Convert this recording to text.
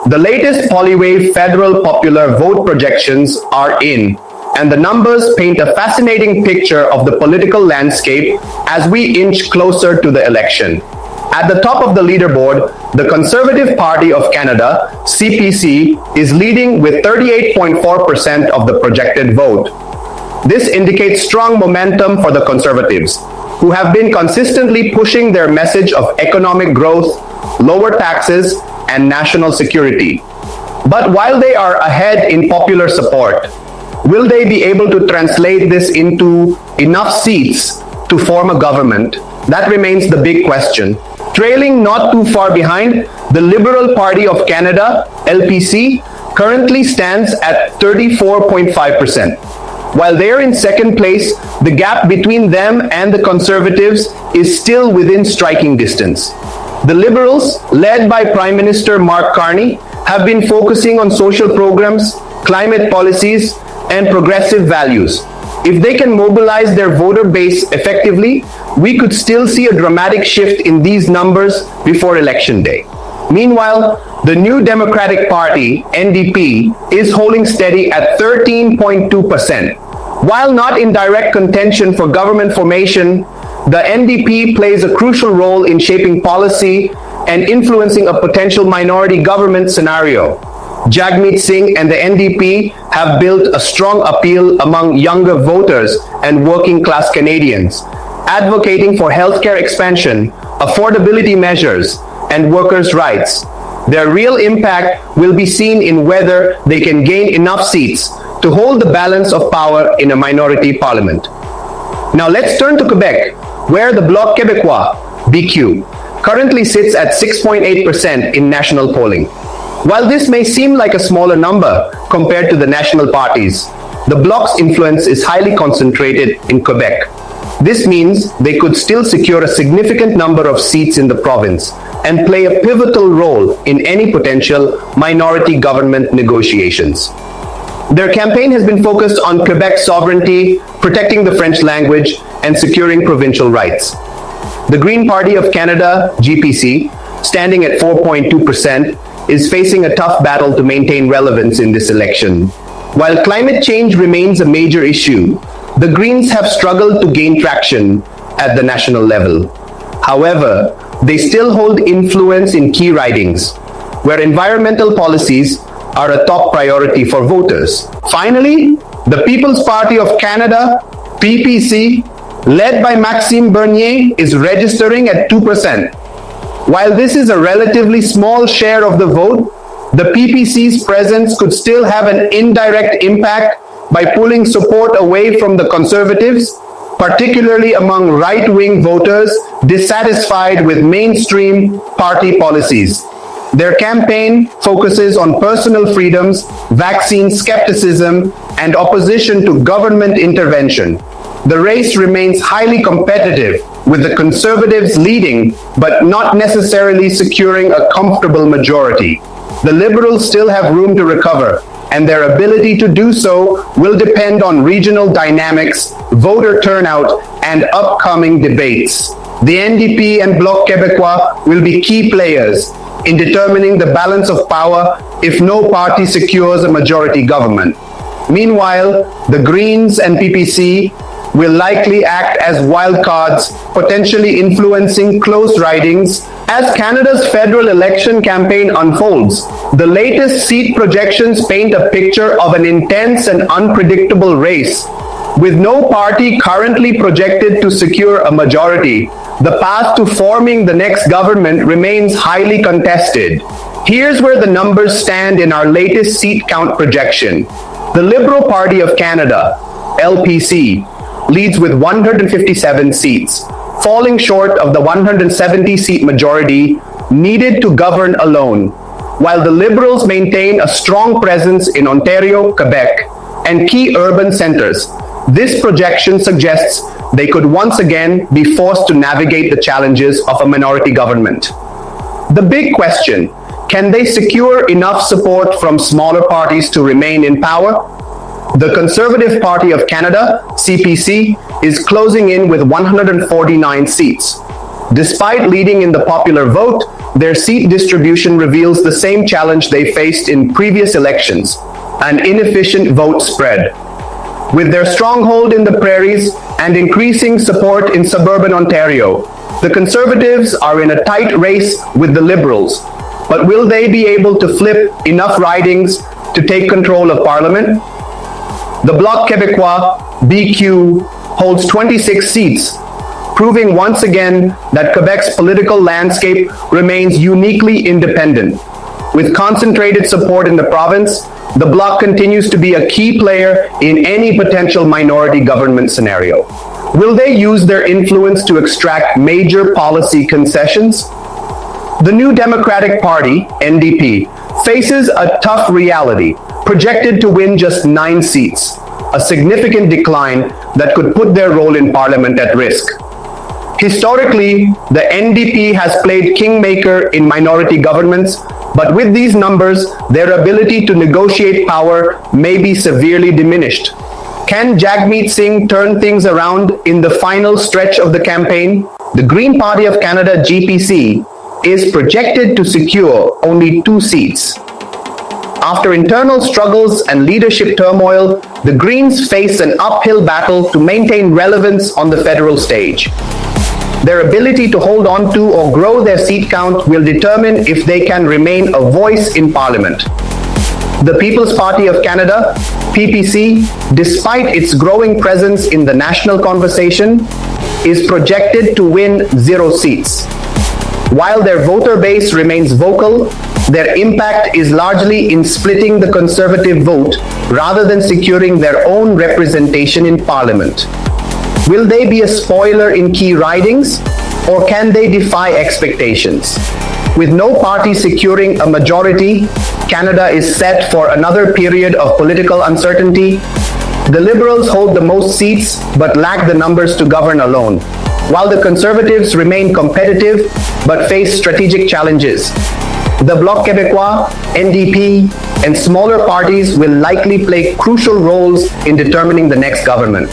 The latest Poliwave federal popular vote projections are in, and the numbers paint a fascinating picture of the political landscape as we inch closer to the election. At the top of the leaderboard, the Conservative Party of Canada, CPC, is leading with 38.4% of the projected vote. This indicates strong momentum for the Conservatives, who have been consistently pushing their message of economic growth, lower taxes, and national security. But while they are ahead in popular support, will they be able to translate this into enough seats to form a government? That remains the big question. Trailing not too far behind, the Liberal Party of Canada, LPC, currently stands at 34.5%. While they're in second place, the gap between them and the Conservatives is still within striking distance. The Liberals, led by Prime Minister Mark Carney, have been focusing on social programs, climate policies, and progressive values. If they can mobilize their voter base effectively, we could still see a dramatic shift in these numbers before Election Day. Meanwhile, the New Democratic Party, NDP, is holding steady at 13.2%. While not in direct contention for government formation, the NDP plays a crucial role in shaping policy and influencing a potential minority government scenario. Jagmeet Singh and the NDP have built a strong appeal among younger voters and working-class Canadians, advocating for healthcare expansion, affordability measures, and workers' rights. Their real impact will be seen in whether they can gain enough seats to hold the balance of power in a minority parliament. Now let's turn to Quebec, where the Bloc Québécois, BQ, currently sits at 6.8% in national polling. While this may seem like a smaller number compared to the national parties, the Bloc's influence is highly concentrated in Quebec. This means they could still secure a significant number of seats in the province and play a pivotal role in any potential minority government negotiations. Their campaign has been focused on Quebec's sovereignty, protecting the French language, and securing provincial rights. The Green Party of Canada, GPC, standing at 4.2%, is facing a tough battle to maintain relevance in this election. While climate change remains a major issue, the Greens have struggled to gain traction at the national level. However, they still hold influence in key ridings, where environmental policies are a top priority for voters. Finally, the People's Party of Canada, PPC, led by Maxime Bernier, is registering at 2%. While this is a relatively small share of the vote, the PPC's presence could still have an indirect impact by pulling support away from the Conservatives, particularly among right-wing voters dissatisfied with mainstream party policies. Their campaign focuses on personal freedoms, vaccine skepticism, and opposition to government intervention. The race remains highly competitive, with the Conservatives leading but not necessarily securing a comfortable majority. The Liberals still have room to recover, and their ability to do so will depend on regional dynamics, voter turnout, and upcoming debates. The NDP and Bloc Québécois will be key players in determining the balance of power if no party secures a majority government. Meanwhile, the Greens and PPC will likely act as wildcards, potentially influencing close ridings as Canada's federal election campaign unfolds. The latest seat projections paint a picture of an intense and unpredictable race. With no party currently projected to secure a majority, the path to forming the next government remains highly contested. Here's where the numbers stand in our latest seat count projection. The Liberal Party of Canada, LPC, leads with 157 seats, falling short of the 170-seat majority needed to govern alone, while the Liberals maintain a strong presence in Ontario, Quebec, and key urban centres. This projection suggests they could once again be forced to navigate the challenges of a minority government. The big question, can they secure enough support from smaller parties to remain in power? The Conservative Party of Canada, CPC, is closing in with 149 seats. Despite leading in the popular vote, their seat distribution reveals the same challenge they faced in previous elections: an inefficient vote spread. With their stronghold in the prairies and increasing support in suburban Ontario, the Conservatives are in a tight race with the Liberals. But will they be able to flip enough ridings to take control of Parliament? The Bloc Québécois, BQ, holds 26 seats, proving once again that Quebec's political landscape remains uniquely independent. With concentrated support in the province, the Bloc continues to be a key player in any potential minority government scenario. Will they use their influence to extract major policy concessions? The New Democratic Party, NDP, faces a tough reality, projected to win just 9 seats, a significant decline that could put their role in Parliament at risk. Historically, the NDP has played kingmaker in minority governments, but with these numbers, their ability to negotiate power may be severely diminished. Can Jagmeet Singh turn things around in the final stretch of the campaign? The Green Party of Canada, GPC, is projected to secure only 2 seats. After internal struggles and leadership turmoil, the Greens face an uphill battle to maintain relevance on the federal stage. Their ability to hold on to or grow their seat count will determine if they can remain a voice in Parliament. The People's Party of Canada, PPC, despite its growing presence in the national conversation, is projected to win 0 seats. While their voter base remains vocal, their impact is largely in splitting the Conservative vote rather than securing their own representation in Parliament. Will they be a spoiler in key ridings, or can they defy expectations? With no party securing a majority, Canada is set for another period of political uncertainty. The Liberals hold the most seats but lack the numbers to govern alone, while the Conservatives remain competitive but face strategic challenges. The Bloc Québécois, NDP, and smaller parties will likely play crucial roles in determining the next government.